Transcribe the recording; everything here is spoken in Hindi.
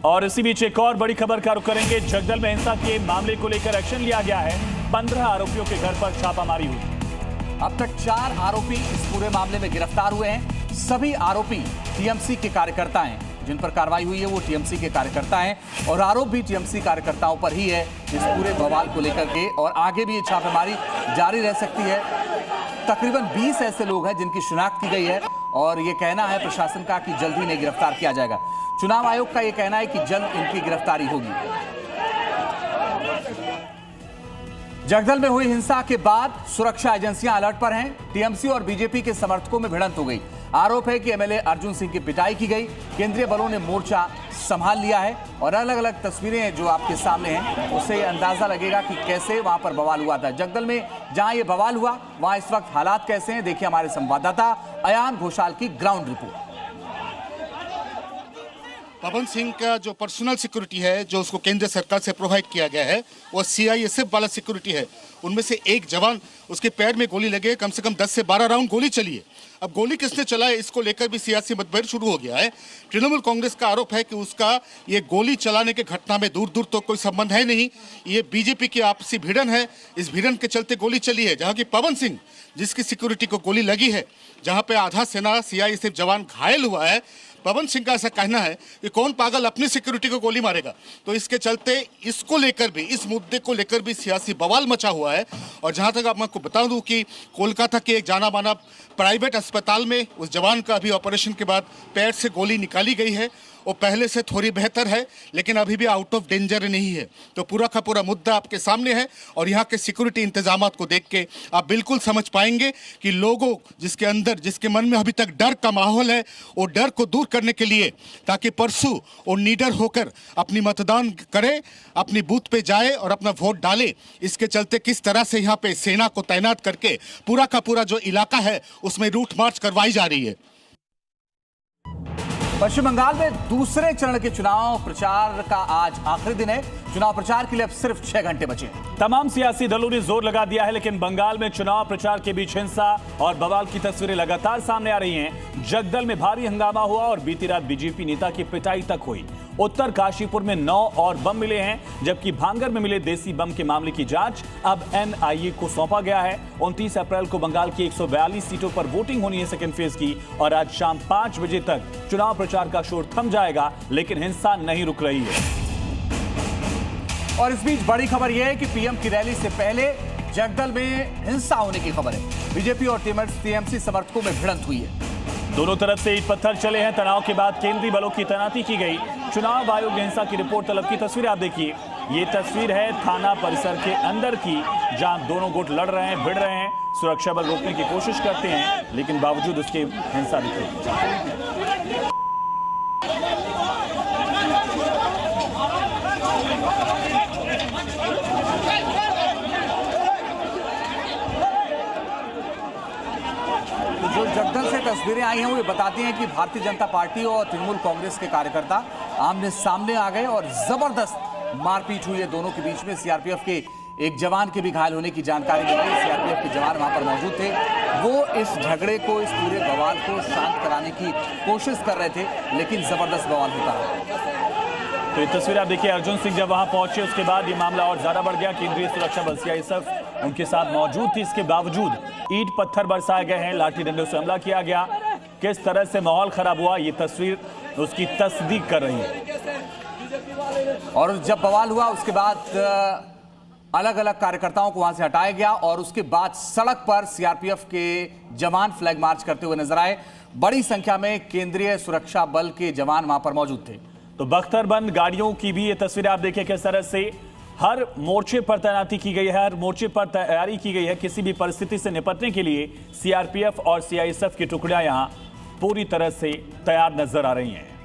और इसी बीच एक और बड़ी खबर का रुख करेंगे। जगदल में हिंसा के मामले को लेकर एक्शन लिया गया है। 15 आरोपियों के घर पर छापामारी हुई। अब तक 4 आरोपी इस पूरे मामले में गिरफ्तार हुए हैं। सभी आरोपी टीएमसी के कार्यकर्ता हैं। जिन पर कार्रवाई हुई है वो टीएमसी के कार्यकर्ता हैं और आरोप भी टीएमसी कार्यकर्ताओं पर ही है इस पूरे बवाल को लेकर के। और आगे भी ये छापेमारी जारी रह सकती है। तकरीबन 20 ऐसे लोग हैं जिनकी शिनाख्त की गई है और ये कहना है प्रशासन का कि जल्द ही इन्हें गिरफ्तार किया जाएगा। चुनाव आयोग का ये कहना है कि जल्द इनकी गिरफ्तारी होगी। जगदल में हुई हिंसा के बाद सुरक्षा एजेंसियां अलर्ट पर हैं। टीएमसी और बीजेपी के समर्थकों में भिड़ंत हो गई। आरोप है कि एमएलए अर्जुन सिंह की पिटाई की गई। केंद्रीय बलों ने मोर्चा संभाल लिया है और अलग अलग तस्वीरें जो आपके सामने हैं उससे अंदाजा लगेगा कि कैसे वहां पर बवाल हुआ था। जगदल में जहां ये बवाल हुआ वहां इस वक्त हालात कैसे हैं, देखिए हमारे संवाददाता अयान घोषाल की ग्राउंड रिपोर्ट। पवन सिंह का जो पर्सनल सिक्योरिटी है जो उसको केंद्र सरकार से प्रोवाइड किया गया है वो सीआईएसएफ वाला सिक्योरिटी है। उनमें से एक जवान उसके पैर में गोली लगे, कम से कम 10 से 12 राउंड गोली चली है। अब गोली किसने चलाया इसको लेकर भी सियासी मतभेद शुरू हो गया है। तृणमूल कांग्रेस का आरोप है कि उसका ये गोली चलाने के घटना में दूर दूर तो कोई संबंध है नहीं, ये बीजेपी की आपसी भिड़न है। इस भिड़न के चलते गोली चली है। जहां की पवन सिंह जिसकी सिक्योरिटी को गोली लगी है, जहां पे आधा सेना सीआईएसएफ जवान घायल हुआ है, पवन सिंह का ऐसा कहना है कि कौन पागल अपनी सिक्योरिटी को गोली मारेगा। तो इसके चलते इसको लेकर भी, इस मुद्दे को लेकर भी सियासी बवाल मचा हुआ है। और जहां तक आप मैं आपको बता दूं कि कोलकाता के एक जाना माना प्राइवेट अस्पताल में उस जवान का अभी ऑपरेशन के बाद पैर से गोली निकाली गई है। वो पहले से थोड़ी बेहतर है लेकिन अभी भी आउट ऑफ डेंजर नहीं है। तो पूरा का पूरा मुद्दा आपके सामने है और यहाँ के सिक्योरिटी इंतजामात को देख के आप बिल्कुल समझ पाएंगे कि लोगों जिसके अंदर, जिसके मन में अभी तक डर का माहौल है, वो डर को दूर करने के लिए ताकि परसों वो निडर होकर अपनी मतदान करे, अपनी बूथ पे जाए और अपना वोट डाले। इसके चलते किस तरह से यहाँ पे सेना को तैनात करके पूरा का पूरा जो इलाका है उसमें रूट मार्च करवाई जा रही है। पश्चिम बंगाल में दूसरे चरण के चुनाव प्रचार का आज आखिरी दिन है। चुनाव प्रचार के लिए अब सिर्फ 6 घंटे बचे हैं। तमाम सियासी दलों ने जोर लगा दिया है लेकिन बंगाल में चुनाव प्रचार के बीच हिंसा और बवाल की तस्वीरें लगातार सामने आ रही हैं। जगदल में भारी हंगामा हुआ और बीती रात बीजेपी नेता की पिटाई तक हुई। उत्तर काशीपुर में 9 और बम मिले हैं जबकि भांगर में मिले देसी बम के मामले की जांच अब एनआईए को सौंपा गया है। 29 अप्रैल को बंगाल की 142 सीटों पर वोटिंग होनी है सेकेंड फेज की और आज शाम 5 बजे तक चुनाव प्रचार का शोर थम जाएगा लेकिन हिंसा नहीं रुक रही है। और इस बीच बड़ी खबर यह है कि पीएम की रैली से पहले जगदल में हिंसा होने की खबर है। बीजेपी और टीएमसी समर्थकों में भिड़ंत हुई है। दोनों तरफ से ईंट पत्थर चले हैं। तनाव के बाद केंद्रीय बलों की तैनाती की गई। चुनाव आयोग ने हिंसा की रिपोर्ट तलब की। तस्वीर आप देखिए, ये तस्वीर है थाना परिसर के अंदर की जहां दोनों गुट लड़ रहे हैं, भिड़ रहे हैं। सुरक्षा बल रोकने की कोशिश करते हैं लेकिन बावजूद उसके हिंसा दिख रही है। जो जगदल से तस्वीरें आई हैं वो ये बताती हैं कि भारतीय जनता पार्टी और तृणमूल कांग्रेस के कार्यकर्ता आमने सामने आ गए और जबरदस्त मारपीट हुई है दोनों के बीच में। सीआरपीएफ के एक जवान के भी घायल होने की जानकारी मिली। सीआरपीएफ के जवान वहां पर मौजूद थे। वो इस झगड़े को, इस पूरे बवाल को शांत कराने की कोशिश कर रहे थे लेकिन जबरदस्त बवाल होता रहा। तो ये तस्वीर आप देखिए, अर्जुन सिंह जब वहां पहुंचे उसके बाद ये मामला और ज्यादा बढ़ गया। केंद्रीय सुरक्षा बल सीआईएसएफ उनके साथ मौजूद थी। इसके बावजूद ईंट पत्थर बरसाए गए हैं, लाठी डंडों से हमला किया गया। किस तरह से माहौल खराब हुआ ये तस्वीर उसकी तस्दीक कर रही है। और जब बवाल हुआ उसके बाद अलग अलग कार्यकर्ताओं को वहां से हटाया गया और उसके बाद सड़क पर सीआरपीएफ के जवान फ्लैग मार्च करते हुए नजर आए। बड़ी संख्या में केंद्रीय सुरक्षा बल के जवान वहां पर मौजूद थे। तो बख्तरबंद गाड़ियों की भी ये तस्वीर आप देखिए किस तरह से हर मोर्चे पर तैनाती की गई है, हर मोर्चे पर तैयारी की गई है। किसी भी परिस्थिति से निपटने के लिए सीआरपीएफ और सीआईएसएफ की टुकड़ियां यहां पूरी तरह से तैयार नजर आ रही हैं।